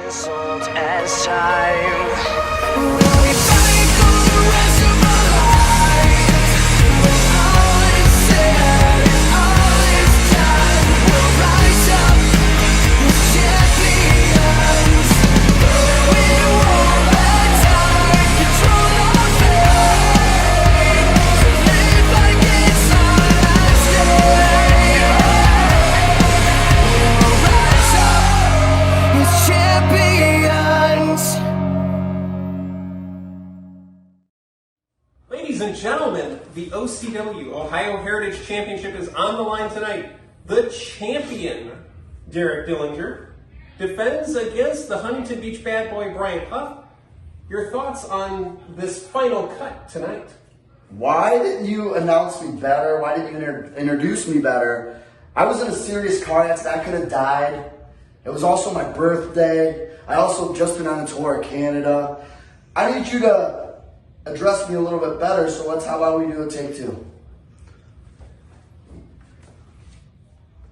insult as time. Ladies and gentlemen, the OCW Ohio Heritage Championship is on the line tonight. The champion, Derek Dillinger, defends against the Huntington Beach bad boy, Bryant Huff. Your thoughts on this final cut tonight? Why didn't you announce me better? Why didn't you introduce me better? I was in a serious car accident. I could have died. It was also my birthday. I also just been on a tour of Canada. I need you to address me a little bit better, so how about we do a take two?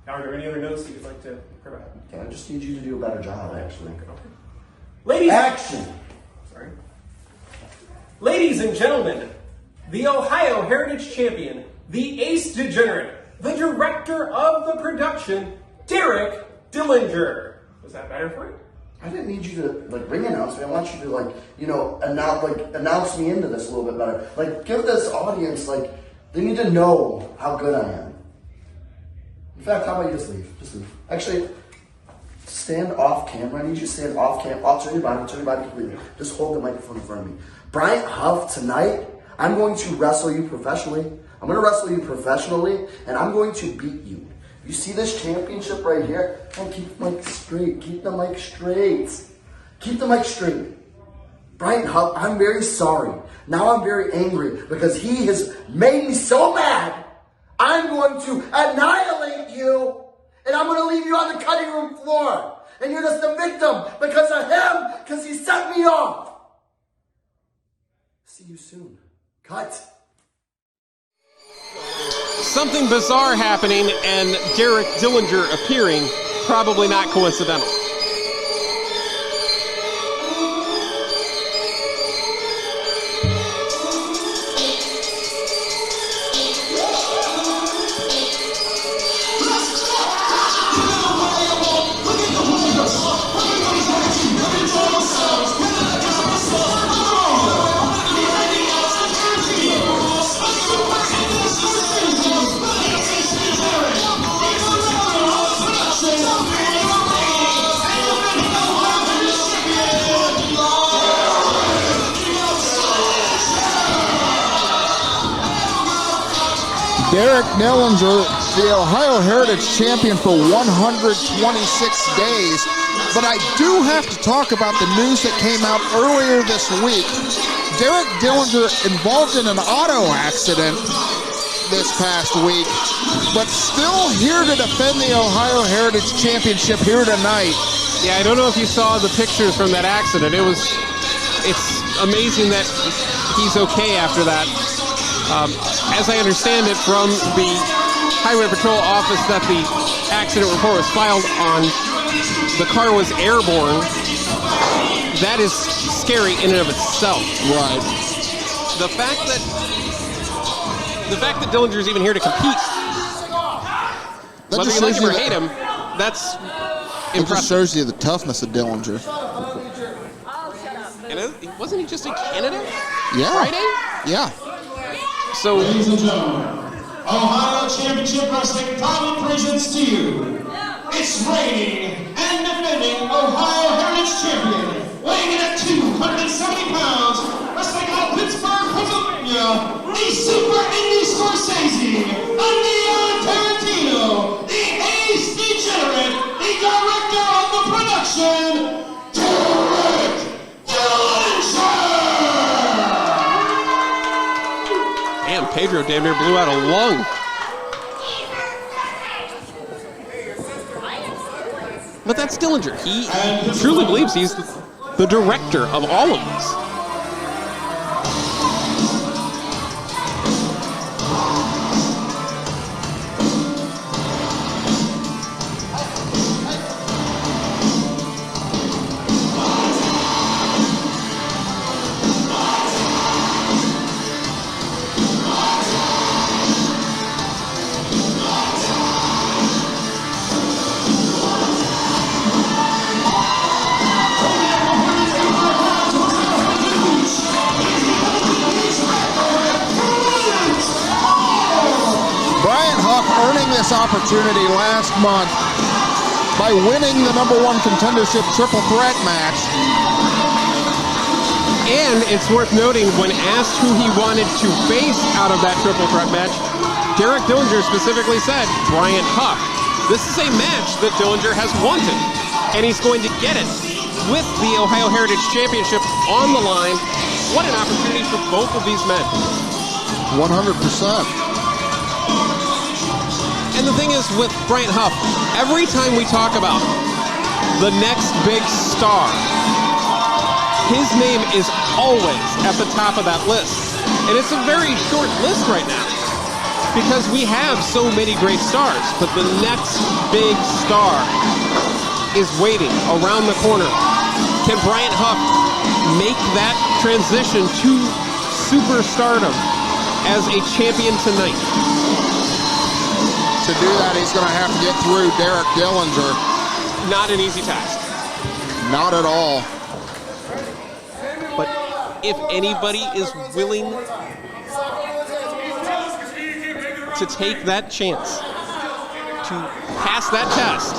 Are there any other notes that you'd like to provide? Yeah, I just need you to do a better job, actually. Ladies, action! Sorry. Ladies and gentlemen, the Ohio Heritage Champion, the Ace Degenerate, the director of the production, Derek Dillinger. Was that better for you? I didn't need you to ring announce me. I want you to announce me into this a little bit better. Give this audience they need to know how good I am. In fact, how about you just leave? Just leave. Actually, stand off camera. I need you to stand off camera. I'll turn your body completely. Just hold the microphone in front of me. Bryant Huff, tonight, I'm going to wrestle you professionally. I'm going to wrestle you professionally, and I'm going to beat you. You see this championship right here? And keep the mic straight. Keep the mic straight. Keep the mic straight. Bryant Huff, I'm very sorry. Now I'm very angry because he has made me so mad. I'm going to annihilate you, and I'm going to leave you on the cutting room floor. And you're just a victim because of him, because he set me off. See you soon. Cut. Something bizarre happening and Derek Dillinger appearing, probably not coincidental. Derek Dillinger, the Ohio Heritage Champion for 126 days. But I do have to talk about the news that came out earlier this week. Derek Dillinger involved in an auto accident this past week, but still here to defend the Ohio Heritage Championship here tonight. Yeah, I don't know if you saw the pictures from that accident. It's amazing that he's okay after that. As I understand it from the Highway Patrol office, that the accident report was filed on, the car was airborne. That is scary in and of itself. Right. The fact that Dillinger's even here to compete, whether you like him or hate him, that's impressive. It just shows you the toughness of Dillinger. And wasn't he just in Canada? Yeah. Friday? Yeah. So, ladies and gentlemen, Ohio Championship Wrestling proudly presents to you its reigning and defending Ohio Heritage Champion, weighing in at 270 pounds, wrestling out of Pittsburgh, Pennsylvania, the Super Indie Scorsese, Neon Tarantino, the Ace Degenerate, the director of the production, Derek Dillinger! damn, Pedro damn near blew out a lung. But that's Dillinger. He truly believes he's the director of all of this. this opportunity last month by winning the #1 contendership triple threat match. And it's worth noting, when asked who he wanted to face out of that triple threat match, Derek Dillinger specifically said Bryant Huff. This is a match that Dillinger has wanted, and he's going to get it with the Ohio Heritage Championship on the line. What an opportunity for both of these men. 100%. And the thing is, with Bryant Huff, every time we talk about the next big star, his name is always at the top of that list. And it's a very short list right now, because we have so many great stars, but the next big star is waiting around the corner. Can Bryant Huff make that transition to superstardom as a champion tonight? To do that, he's going to have to get through Derek Dillinger. Not an easy task. Not at all. But if anybody is willing to take that chance to pass that test,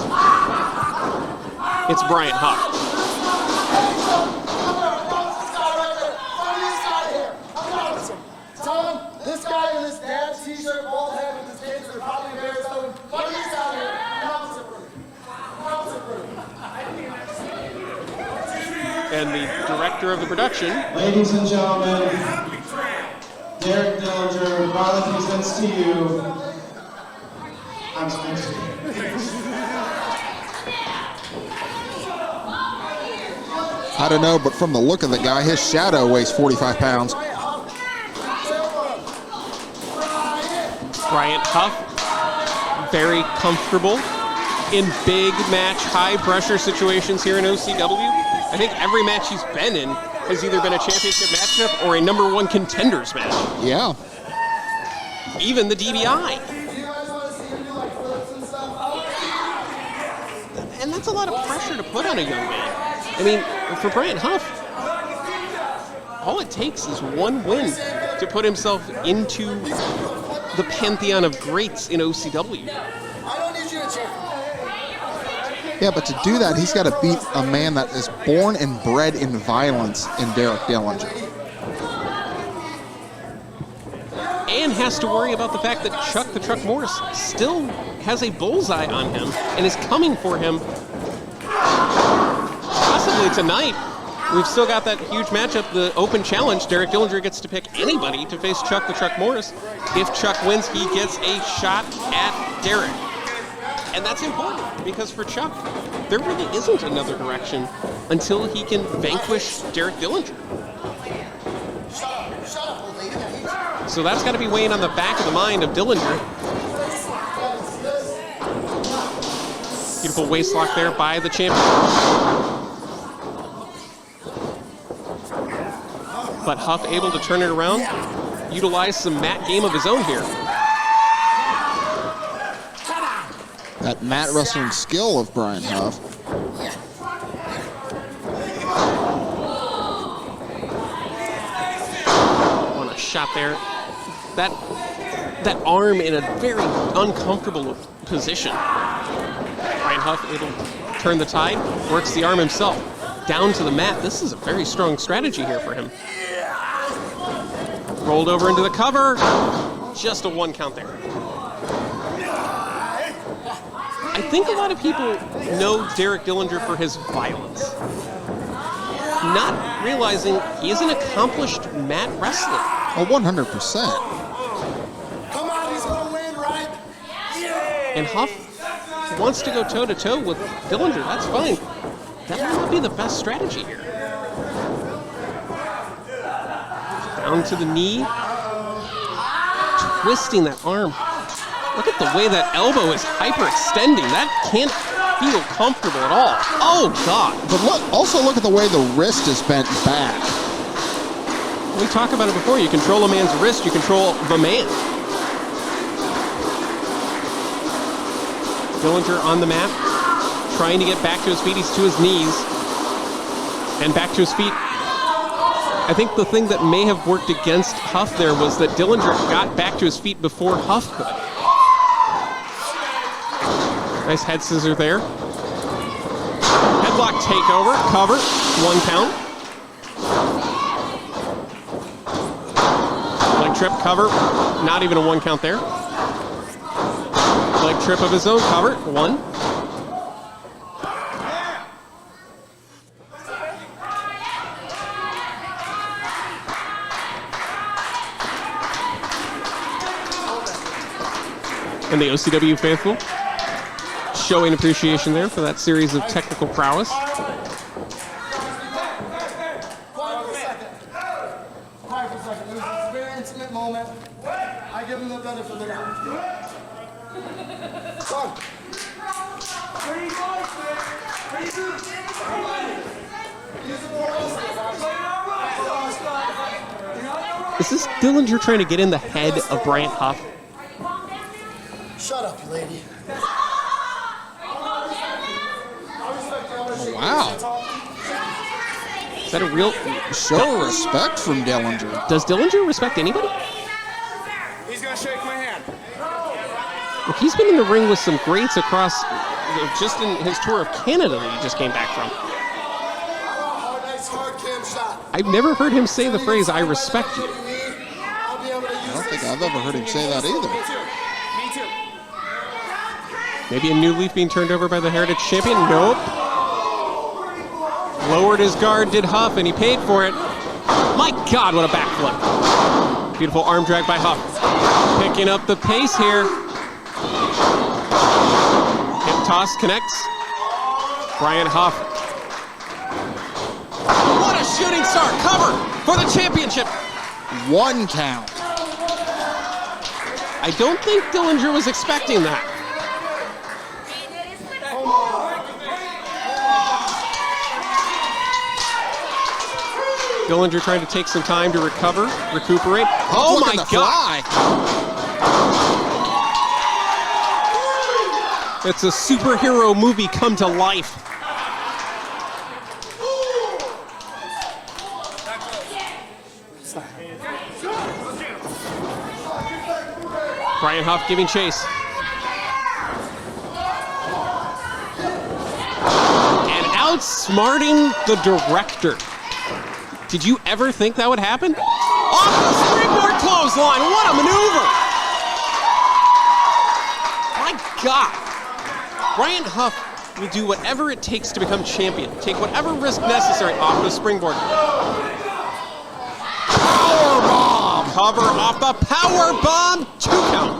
it's Bryant Huff. This guy in his dad's t-shirt, bald head with his kids, are probably embarrassed of him. What is out here? Announce it for me. Announce it for me. And the director of the production, Ladies and gentlemen, Derek Dillinger proudly presents to you. I'm sorry. I don't know, but from the look of the guy, his shadow weighs 45 pounds. Bryant Huff, very comfortable in big match, high pressure situations here in OCW. I think every match he's been in has either been a championship matchup or a #1 contenders match. Yeah. Even the DBI. And that's a lot of pressure to put on a young man. I mean, for Bryant Huff, all it takes is one win to put himself into the pantheon of greats in OCW. Yeah, but to do that, he's got to beat a man that is born and bred in violence in Derek Dillinger. And has to worry about the fact that Chuck the Truck Morris still has a bullseye on him and is coming for him possibly tonight. We've still got that huge matchup, the open challenge. Derek Dillinger gets to pick anybody to face Chuck the Truck Morris. If Chuck wins, he gets a shot at Derek. And that's important, because for Chuck, there really isn't another direction until he can vanquish Derek Dillinger. So that's got to be weighing on the back of the mind of Dillinger. Beautiful waist lock there by the champion. But Huff able to turn it around, utilize some mat game of his own here. That mat wrestling skill of Bryant Huff. On a shot there. That arm in a very uncomfortable position. Bryant Huff able to turn the tide, works the arm himself. Down to the mat. This is a very strong strategy here for him. Rolled over into the cover. Just a 1 count there. I think a lot of people know Derek Dillinger for his violence, not realizing he is an accomplished mat wrestler. Oh, 100%. Come on, he's gonna win, right? And Huff wants to go toe-to-toe with Dillinger. That's fine. That might not be the best strategy here. Down to the knee. Twisting that arm. Look at the way that elbow is hyperextending. That can't feel comfortable at all. Oh, God. But also look at the way the wrist is bent back. We talked about it before. You control a man's wrist, you control the man. Dillinger on the mat, trying to get back to his feet. He's to his knees and back to his feet. I think the thing that may have worked against Huff there was that Dillinger got back to his feet before Huff could. Nice head scissor there. Headlock takeover, cover, 1 count. Leg trip, cover, not even a 1 count there. Leg trip of his own, cover, 1. And the OCW faithful showing appreciation there for that series of technical prowess. Quiet for a second. It was a very intimate moment. I give him the benefit of the doubt. Son. Is this Dillinger trying to get in the head of Bryant Huff? Shut up, you lady. Wow. Is that a real... Show respect from Dillinger. Does Dillinger respect anybody? He's gonna shake my hand. Look, he's been in the ring with some greats across, just in his tour of Canada that he just came back from. Nice hard cam shot. I've never heard him say the phrase, "I respect you." I'll be able to use I don't think I've ever heard him say that either. Maybe a new leaf being turned over by the Heritage Champion? Nope. Lowered his guard, did Huff, and he paid for it. My God, what a backflip. Beautiful arm drag by Huff. Picking up the pace here. Hip toss connects. Bryant Huff. What a shooting star. Cover for the championship. 1 count. I don't think Dillinger was expecting that. Dillinger trying to take some time to recuperate. Oh Look my at the God! fly. It's a superhero movie come to life. Bryant Huff giving chase. And outsmarting the director. Did you ever think that would happen? Off the springboard clothesline, what a maneuver! My God. Bryant Huff will do whatever it takes to become champion. Take whatever risk necessary off the springboard. Powerbomb. Cover off the power bomb, 2 count.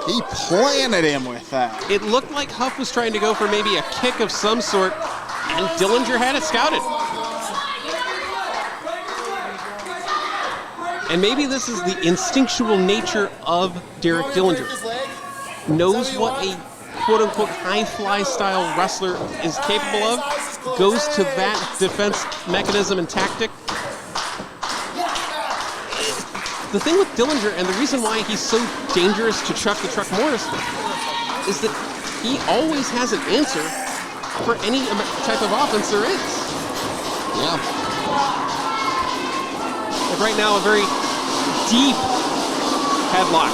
He planted him with that. It looked like Huff was trying to go for maybe a kick of some sort, and Dillinger had it scouted. And maybe this is the instinctual nature of Derek Dillinger. Knows what a quote-unquote high-fly style wrestler is capable of, goes to that defense mechanism and tactic. The thing with Dillinger, and the reason why he's so dangerous to Chuck the Truck Morris, is that he always has an answer for any type of offense there is. Yeah. Like right now, a very deep headlock.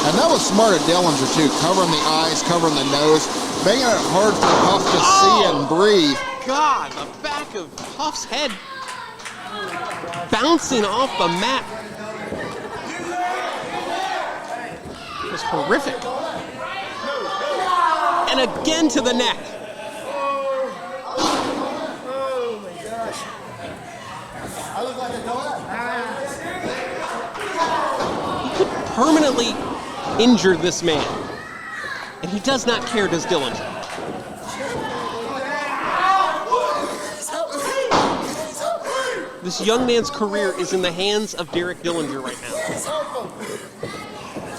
And that was smart of Dillinger, too. Covering the eyes, covering the nose, making it hard for Huff to see and breathe. God, the back of Huff's head bouncing off the mat. It was horrific. And again to the neck. Oh my gosh. I look like a donut. He could permanently injure this man. And he does not care, does Dillinger. This young man's career is in the hands of Derek Dillinger right now.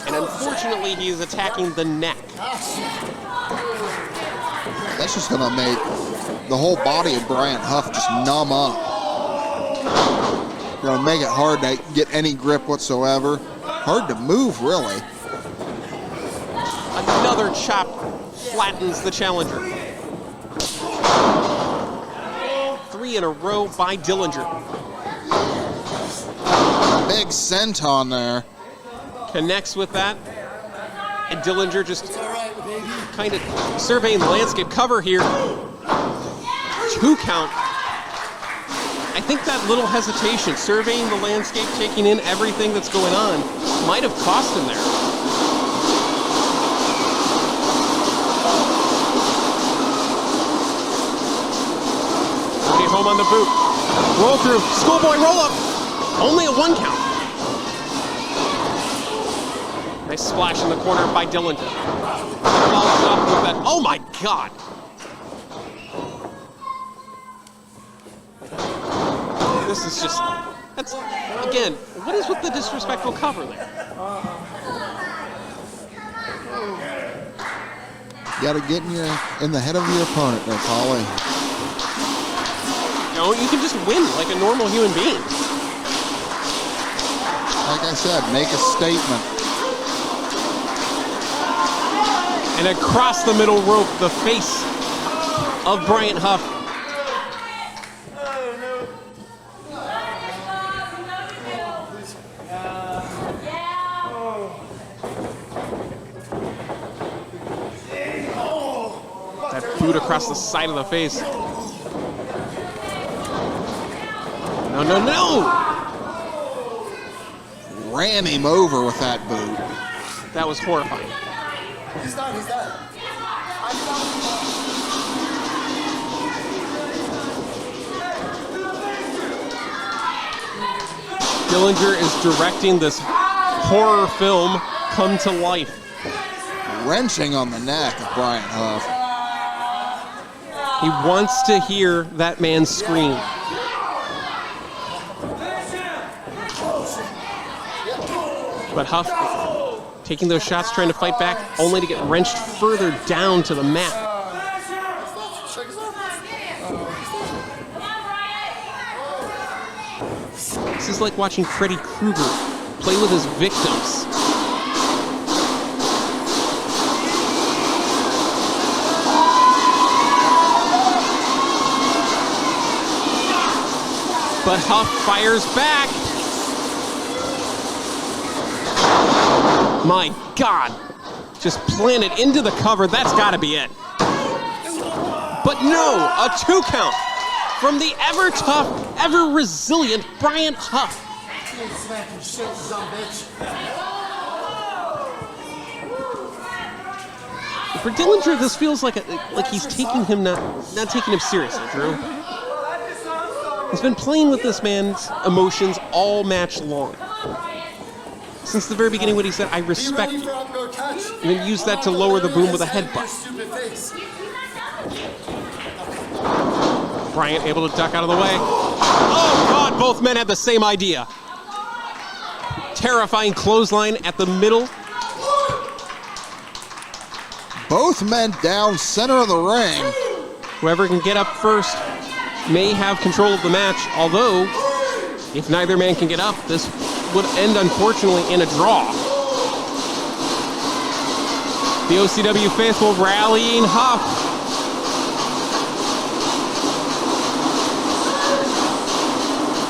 And unfortunately, he is attacking the neck. That's just going to make the whole body of Bryant Huff just numb up. Going to make it hard to get any grip whatsoever. Hard to move, really. Another chop flattens the challenger. 3 in a row by Dillinger. big senton there. Connects with that. And Dillinger just kind of surveying the landscape. Cover here. 2 count. I think that little hesitation, surveying the landscape, taking in everything that's going on, might have cost him there. Okay, home on the boot. Roll through. Schoolboy roll up. Only a 1 count. Nice splash in the corner by Dillinger. Follows up with that. Oh my God. This is just, that's, again, what is with the disrespectful cover there? You gotta get in the head of your opponent there, Polly. No, you can just win like a normal human being. Like I said, make a statement. And across the middle rope, the face of Bryant Huff. That boot across the side of the face. No, no, no! Ran him over with that boot. That was horrifying. He's done. Dillinger is directing this horror film come to life. Wrenching on the neck of Bryant Huff. He wants to hear that man scream. But Huff taking those shots, trying to fight back, only to get wrenched further down to the mat. This is like watching Freddy Krueger play with his victims. But Huff fires back. My God. Just planted into the cover. That's got to be it. But no, a 2 count from the ever tough, ever resilient Bryant Huff. For Dillinger, this feels like he's taking him not taking him seriously, Drew. He's been playing with this man's emotions all match long. Since the very beginning when he said, I respect you. And then used that to lower the boom with a headbutt. Bryant able to duck out of the way. Oh God, both men had the same idea. Terrifying clothesline at the middle. Both men down center of the ring. Whoever can get up first may have control of the match, although if neither man can get up, this would end unfortunately in a draw. The OCW faithful rallying Huff.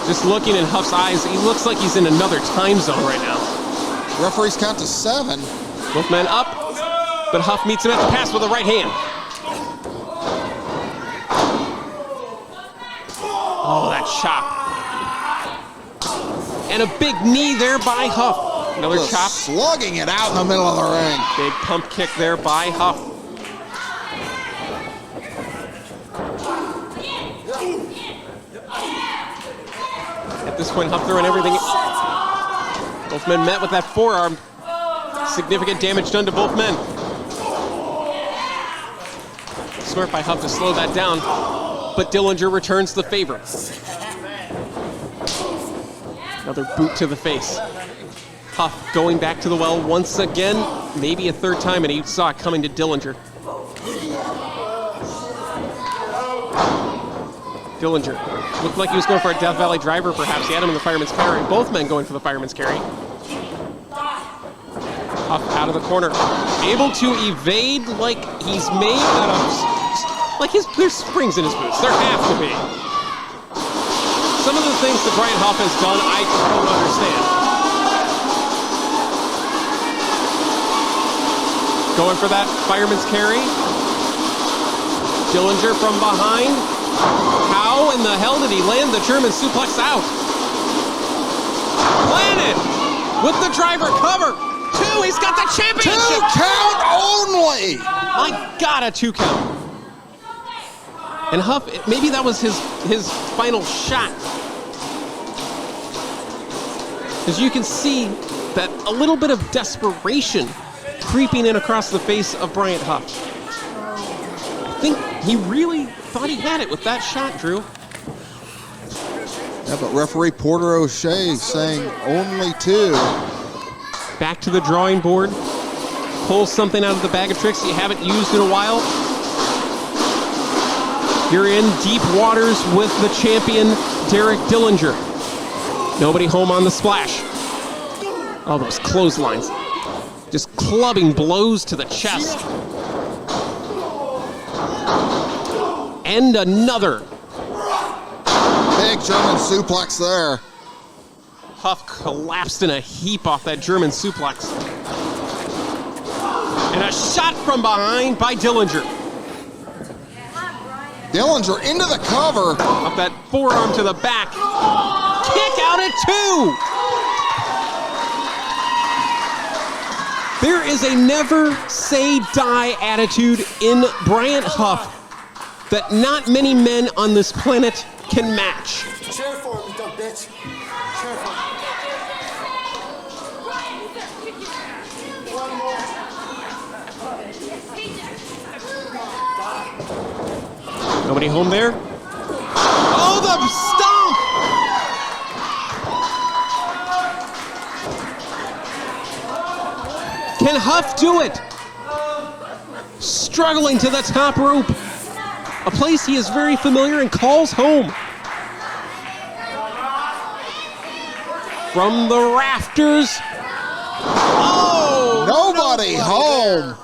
Just looking in Huff's eyes, he looks like he's in another time zone right now. Referees count to 7. Both men up, but Huff meets him at the pass with a right hand. Oh, that chop. And a big knee there by Huff. Another chop. Slugging it out in the middle of the ring. Big pump kick there by Huff. At this point, Huff throwing everything. Both men met with that forearm. Significant damage done to both men. Smart by Huff to slow that down, but Dillinger returns the favor. Another boot to the face. Huff going back to the well once again, maybe a third time, and he saw it coming to Dillinger. Dillinger looked like he was going for a Death Valley driver, perhaps. He had him in the fireman's carry. Both men going for the fireman's carry. Huff out of the corner. Able to evade like he's made out of... Like there's springs in his boots. There have to be. Some of the things that Bryant Huff has done, I don't understand. Going for that fireman's carry. Dillinger from behind. How in the hell did he land the German suplex out? Landed with the driver cover. 2, he's got the championship. 2 count only. My God, a 2 count. And Huff, maybe that was his final shot. As you can see that a little bit of desperation creeping in across the face of Bryant Huff. I think he really thought he had it with that shot, Drew. Yeah, but referee Porter O'Shea saying only 2. Back to the drawing board. Pull something out of the bag of tricks you haven't used in a while. You're in deep waters with the champion, Derek Dillinger. Nobody home on the splash. All those clotheslines. Just clubbing blows to the chest. And another. Big German suplex there. Huff collapsed in a heap off that German suplex. And a shot from behind by Dillinger. Dillinger into the cover. Up that forearm to the back. Kick out at 2. There is a never say die attitude in Bryant Huff that not many men on this planet can match. Cheer for him, you dumb bitch. Cheer for him. One more. Nobody home there? Oh, the stomp! Can Huff do it? Struggling to the top rope. A place he is very familiar and calls home. From the rafters. Oh! Nobody home.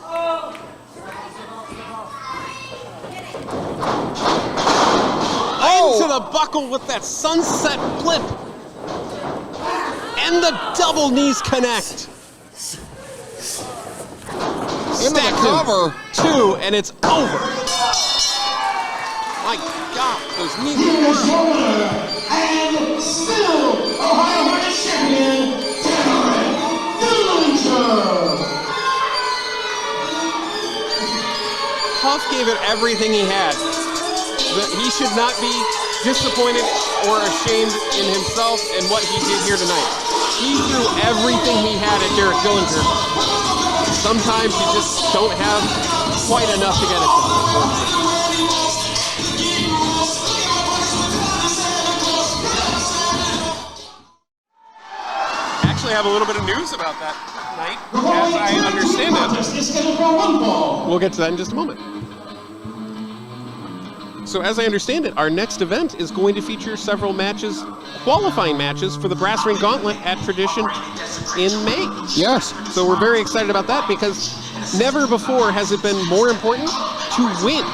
Into the buckle with that sunset flip. And the double knees connect. Into the cover. 2, and it's over. My God, those knees Here's work. your winner, and still Ohio Heritage Champion, Derek Dillinger. Huff gave it everything he had. He should not be disappointed or ashamed in himself and what he did here tonight. He threw everything he had at Derek Dillinger. Sometimes you just don't have quite enough to get it done. Actually, I have a little bit of news about that night, as I understand it. It's scheduled for one fall. We'll get to that in just a moment. So as I understand it, our next event is going to feature several matches, qualifying matches for the Brass Ring Gauntlet at Tradition in May. Yes. So we're very excited about that because never before has it been more important to win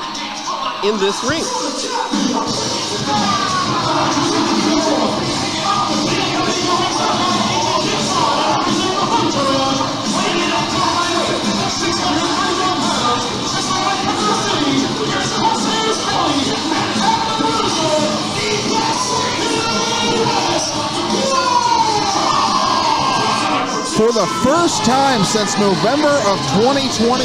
in this ring. For the first time since November of 2021,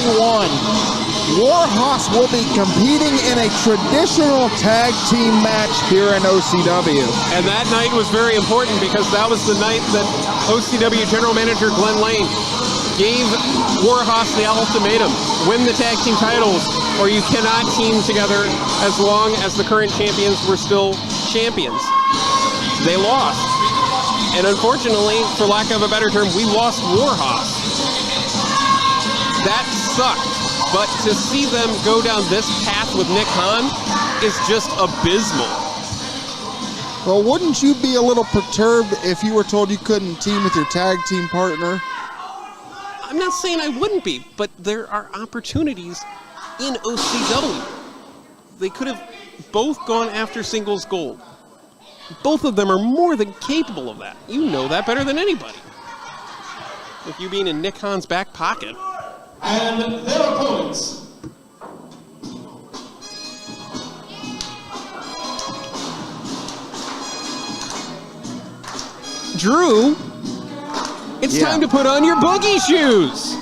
Warhorse will be competing in a traditional tag team match here in OCW. And that night was very important because that was the night that OCW General Manager Glenn Lane gave Warhorse the ultimatum: win the tag team titles or you cannot team together as long as the current champions were still champions. They lost. And unfortunately, for lack of a better term, we lost Warhorse. That sucked. But to see them go down this path with Nick Hahn is just abysmal. Well, wouldn't you be a little perturbed if you were told you couldn't team with your tag team partner? I'm not saying I wouldn't be, but there are opportunities in OCW. They could have both gone after singles gold. both of them are more than capable of that. You know that better than anybody. With you being in Nick Hahn's back pocket. And their opponents. Drew, it's time to put on your boogie shoes.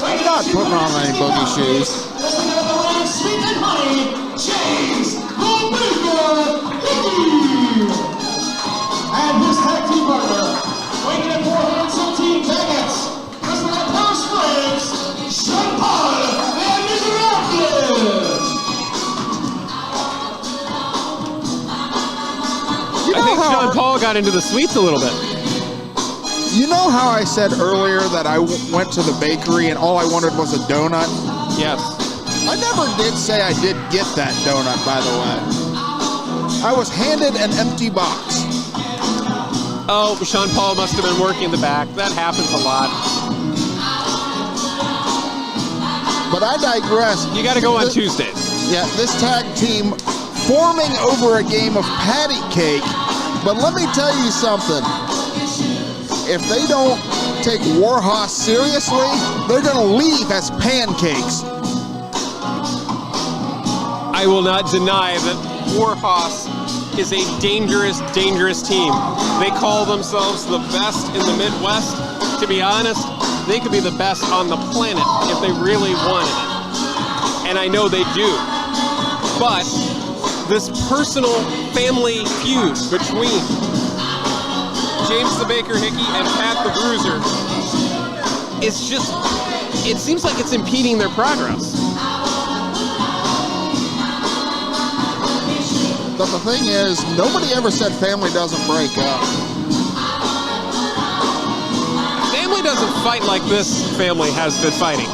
I'm not putting on any boogie shoes. Listening to the ring, sweet and honey, James the Bruiser Hickey. And his tag team partner, weighing in 417 packets, wrestling at Power Springs, Sean Paul and Mr. I think Sean Paul got into the sweets a little bit. You know how I said earlier that I went to the bakery and all I wanted was a donut? Yes. I never did say I did get that donut, by the way. I was handed an empty box. Oh, Sean Paul must have been working in the back. That happens a lot. But I digress. You got to go on Tuesdays. Yeah, this tag team forming over a game of patty cake. But let me tell you something. If they don't take Warhorse seriously, they're going to leave as pancakes. I will not deny that Warhorse is a dangerous, dangerous team. They call themselves the best in the Midwest. To be honest, they could be the best on the planet if they really wanted it. And I know they do. But this personal family feud between James the Baker Hickey and Pat the Bruiser is just, it seems like it's impeding their progress. But the thing is, nobody ever said family doesn't break up. Family doesn't fight like this family has been fighting.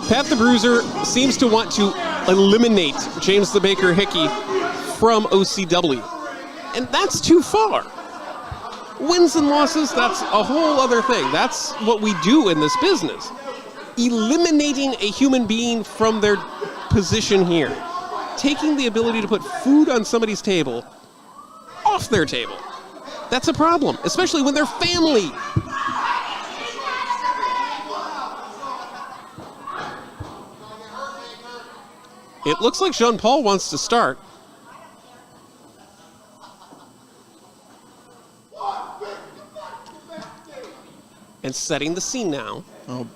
Pat the Bruiser seems to want to eliminate James the Baker Hickey from OCW. And that's too far. Wins and losses, that's a whole other thing. That's what we do in this business. Eliminating a human being from their position here. Taking the ability to put food on somebody's table off their table. That's a problem, especially when they're family. It looks like Jean Paul wants to start. And setting the scene now. Oh,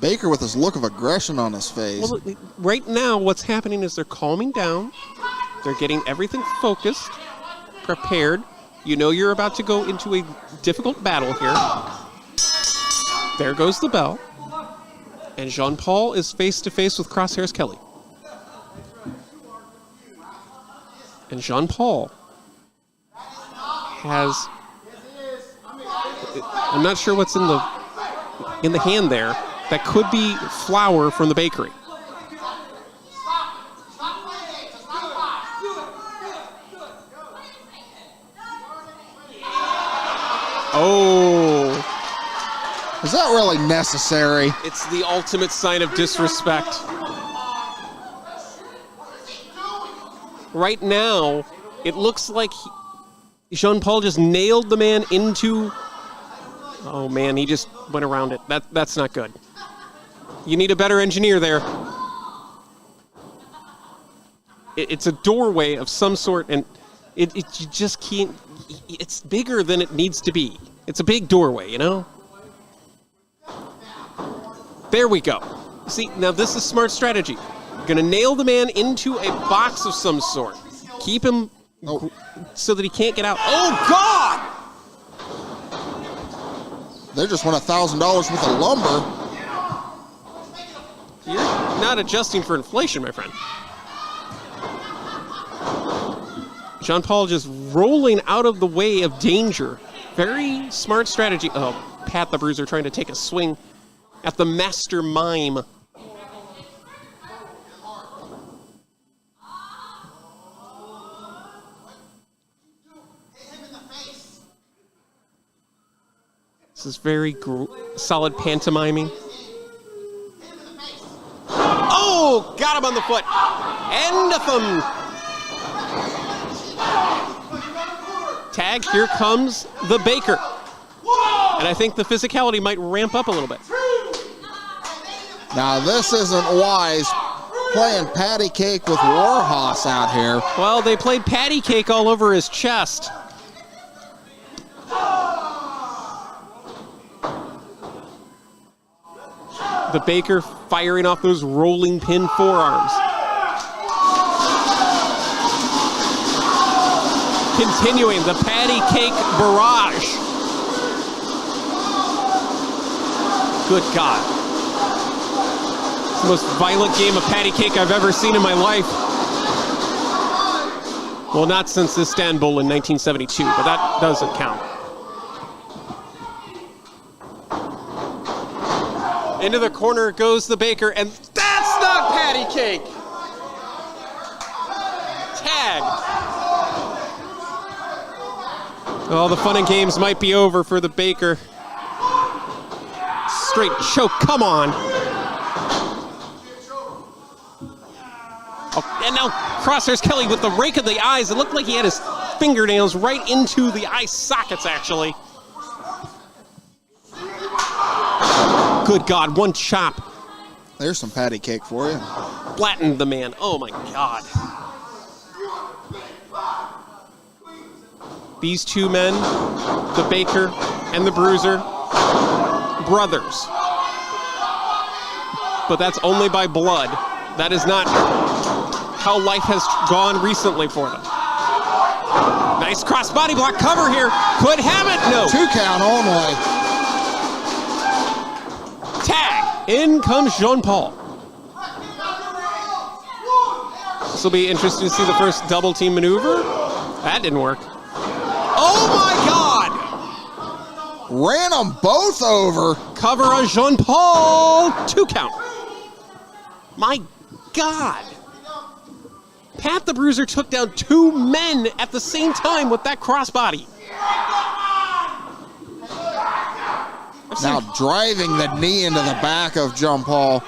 Baker with his look of aggression on his face. Well, right now, what's happening is they're calming down. They're getting everything focused, prepared. You know you're about to go into a difficult battle here. There goes the bell. And Jean Paul is face-to-face with Crosshairs Kelly. And Jean Paul has... I'm not sure what's in the hand there. That could be flour from the bakery. Oh. Is that really necessary? It's the ultimate sign of disrespect. Right now, it looks like Jean Paul just nailed the man into... Oh man, he just went around it. That's not good. You need a better engineer there. It's a doorway of some sort, and you just can't... It's bigger than it needs to be. It's a big doorway, you know? There we go. See, now this is smart strategy. You're going to nail the man into a box of some sort. Keep him so that he can't get out. Oh, God! They just won $1,000 worth of lumber. You're not adjusting for inflation, my friend. Jean Paul just rolling out of the way of danger. Very smart strategy. Oh, Pat the Bruiser trying to take a swing at the Master Mime. This is very solid pantomiming. Oh, got him on the foot. End of him. Tag, here comes the Baker. And I think the physicality might ramp up a little bit. Now this isn't wise, playing patty cake with Warhorse out here. Well, they played patty cake all over his chest. The Baker firing off those rolling pin forearms. Continuing the patty cake barrage. Good God. It's the most violent game of patty cake I've ever seen in my life. Well, not since Istanbul in 1972, but that doesn't count. Into the corner goes the Baker, and that's not patty cake! Tag. Oh, the fun and games might be over for the Baker. Straight choke, come on. Oh, and now Crosshairs Kelly with the rake of the eyes. It looked like he had his fingernails right into the eye sockets, actually. Good God, one chop. There's some patty cake for you. Flattened the man. Oh my God. These two men, the Baker and the Bruiser, brothers. But that's only by blood. That is not how life has gone recently for them. Nice cross body block cover here. Could have it. No. 2 count only. Tag. In comes Jean-Paul. This will be interesting to see the first double team maneuver. That didn't work. Oh my God! Ran them both over. Cover on Jean-Paul. 2 count. My God. Pat the Bruiser took down 2 men at the same time with that crossbody. Now driving the knee into the back of Jean-Paul.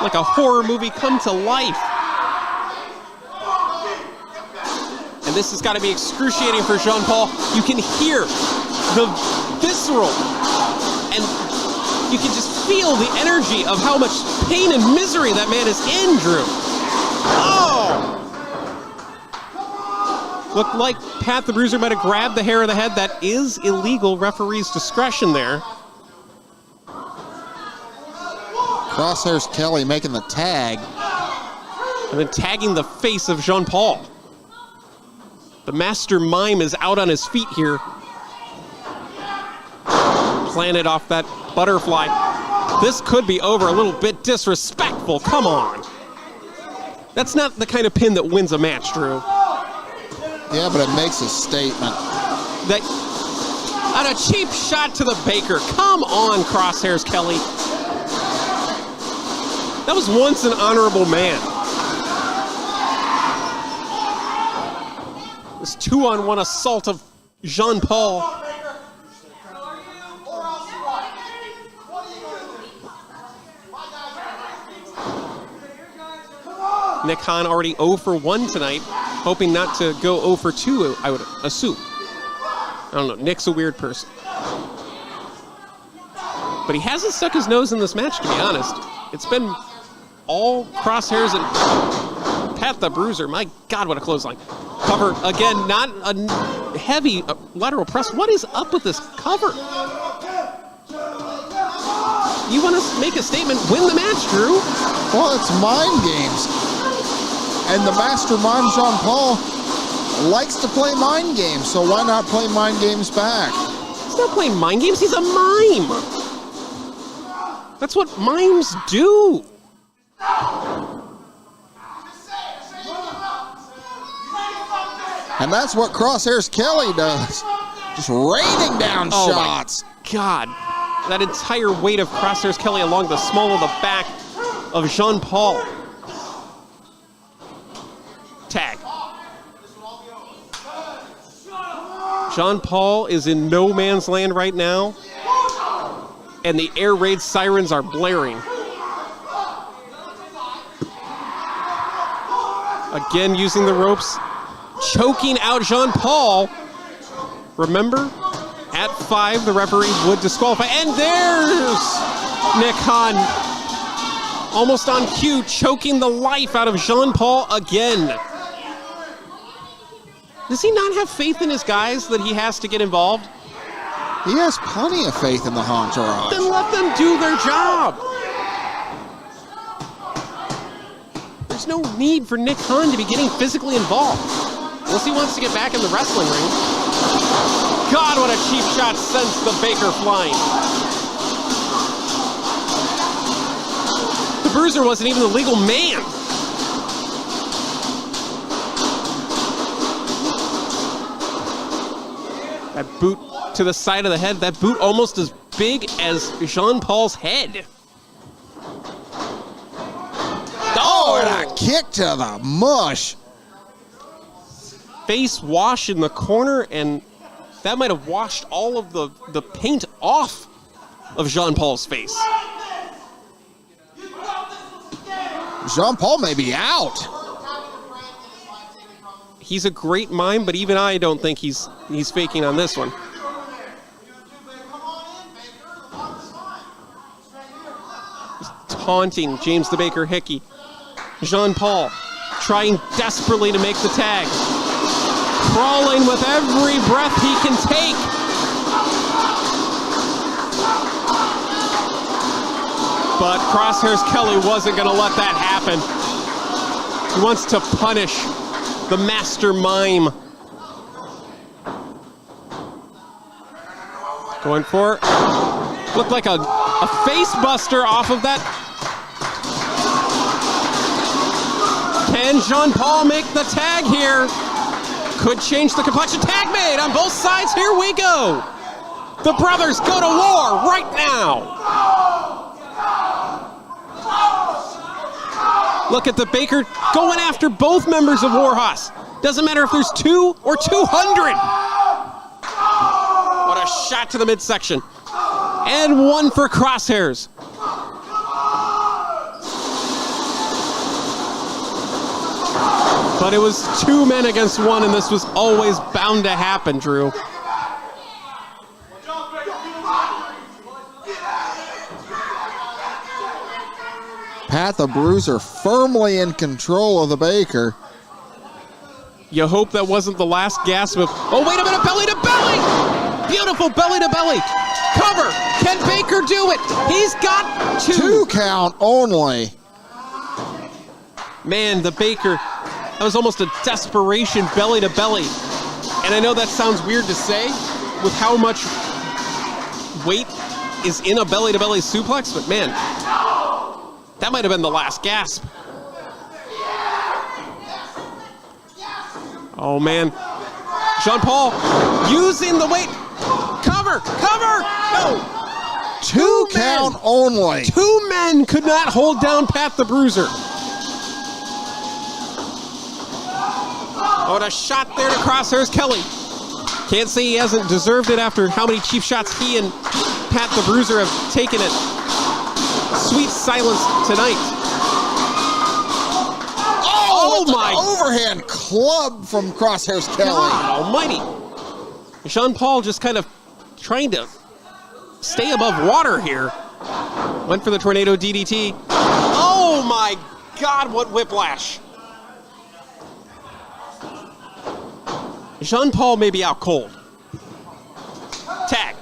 Like a horror movie come to life. And this has got to be excruciating for Jean-Paul. You can hear the visceral, and you can just feel the energy of how much pain and misery that man is in, Drew. Oh! Looked like Pat the Bruiser might have grabbed the hair of the head. That is illegal. Referee's discretion there. Crosshairs Kelly making the tag. And then tagging the face of Jean-Paul. The Master Mime is out on his feet here. Planted off that butterfly. This could be over. A little bit disrespectful. Come on. That's not the kind of pin that wins a match, Drew. Yeah, but it makes a statement. That, on a cheap shot to the Baker. Come on, Crosshairs Kelly. That was once an honorable man. This 2-on-1 assault of Jean-Paul. Nick Hahn already 0 for 1 tonight, hoping not to go 0 for 2, I would assume. I don't know, Nick's a weird person. But he hasn't stuck his nose in this match, to be honest. It's been all Crosshairs and Pat the Bruiser. My God, what a clothesline. Cover again, not a heavy lateral press. What is up with this cover? You want to make a statement, win the match, Drew. Well, it's mind games. And the Master Mime Jean-Paul likes to play mind games, so why not play mind games back? He's not playing mind games, he's a mime. That's what mimes do. And that's what Crosshairs Kelly does. Just raining down shots. My God. That entire weight of Crosshairs Kelly along the small of the back of Jean-Paul. Tag. Jean-Paul is in no man's land right now, and the air raid sirens are blaring. Again, using the ropes, choking out Jean-Paul. Remember, at 5, the referee would disqualify. And there's Nick Hahn, almost on cue, choking the life out of Jean-Paul again. Does he not have faith in his guys that he has to get involved? He has plenty of faith in the entourage. Then let them do their job. There's no need for Nick Hahn to be getting physically involved. Unless he wants to get back in the wrestling ring. God, what a cheap shot sends the Baker flying. The Bruiser wasn't even the legal man. That boot to the side of the head, that boot almost as big as Jean-Paul's head. Oh, and a kick to the mush. Face wash in the corner, and that might have washed all of the paint off of Jean-Paul's face. Jean-Paul may be out. He's a great mime, but even I don't think he's faking on this one. He's taunting James the Baker Hickey. Jean-Paul trying desperately to make the tag. Crawling with every breath he can take. But Crosshairs Kelly wasn't going to let that happen. He wants to punish the Master Mime. Going for it. Looked like a face buster off of that. Can Jean-Paul make the tag here? Could change the complexion. Tag made on both sides. Here we go. The brothers go to war right now. Look at the Baker going after both members of Warhorse. Doesn't matter if there's 2 or 200. What a shot to the midsection. And 1 for Crosshairs. But it was 2 men against 1, and this was always bound to happen, Drew. Pat the Bruiser firmly in control of the Baker. You hope that wasn't the last gasp of, oh, wait a minute, belly to belly! Beautiful belly to belly. Cover. Can Baker do it? He's got 2. 2 count only. Man, the Baker, that was almost a desperation belly to belly. And I know that sounds weird to say with how much weight is in a belly to belly suplex, but man, that might have been the last gasp. Oh man. Jean-Paul using the weight. Cover, cover, no. 2 count only. 2 men could not hold down Pat the Bruiser. Oh, and a shot there to Crosshairs Kelly. Can't say he hasn't deserved it after how many cheap shots he and Pat the Bruiser have taken it. Sweet silence tonight. Oh my! Overhand club from Crosshairs Kelly. God almighty. Jean-Paul just kind of trying to stay above water here. Went for the tornado DDT. Oh my God, what whiplash. Jean-Paul may be out cold. Tag.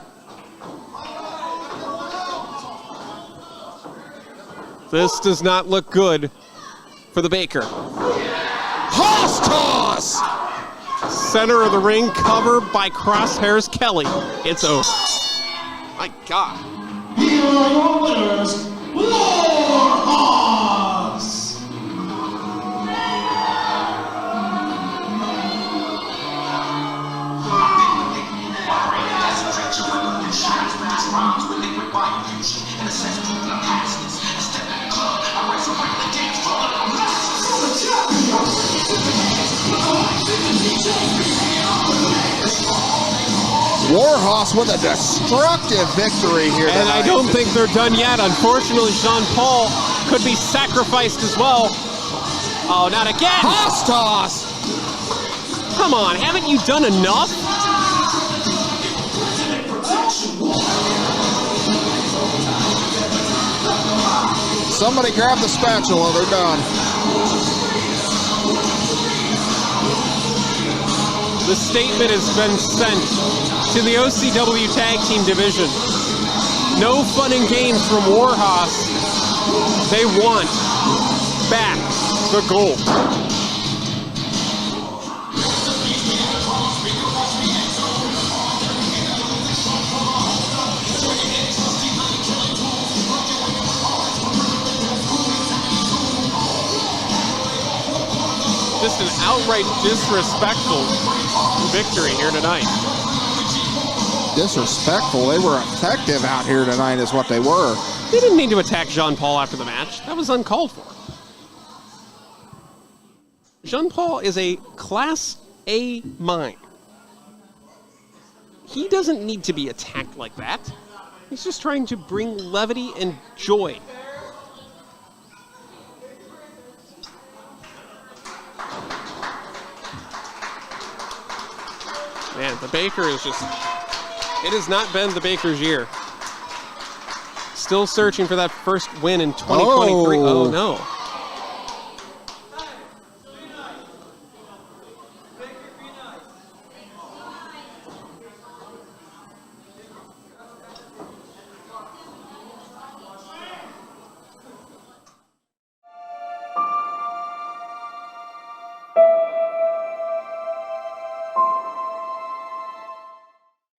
This does not look good for the Baker. Hoss toss! Center of the ring, cover by Crosshairs Kelly. It's over. My God. Here are your winners, Warhorse! Warhorse with a destructive victory here And I tonight. don't think they're done yet. Unfortunately, Jean-Paul could be sacrificed as well. Oh, not again. Hoss toss! Come on, haven't you done enough? Somebody grab the spatula, they're done. The statement has been sent to the OCW Tag Team Division. No fun and games from Warhorse. They want back the gold. Just an outright disrespectful victory here tonight. Disrespectful. They were effective out here tonight is what they were. They didn't need to attack Jean-Paul after the match. That was uncalled for. Jean-Paul is a Class A mime. He doesn't need to be attacked like that. He's just trying to bring levity and joy. Man, the Baker is just... It has not been the Baker's year. Still searching for that first win in 2023. Oh no.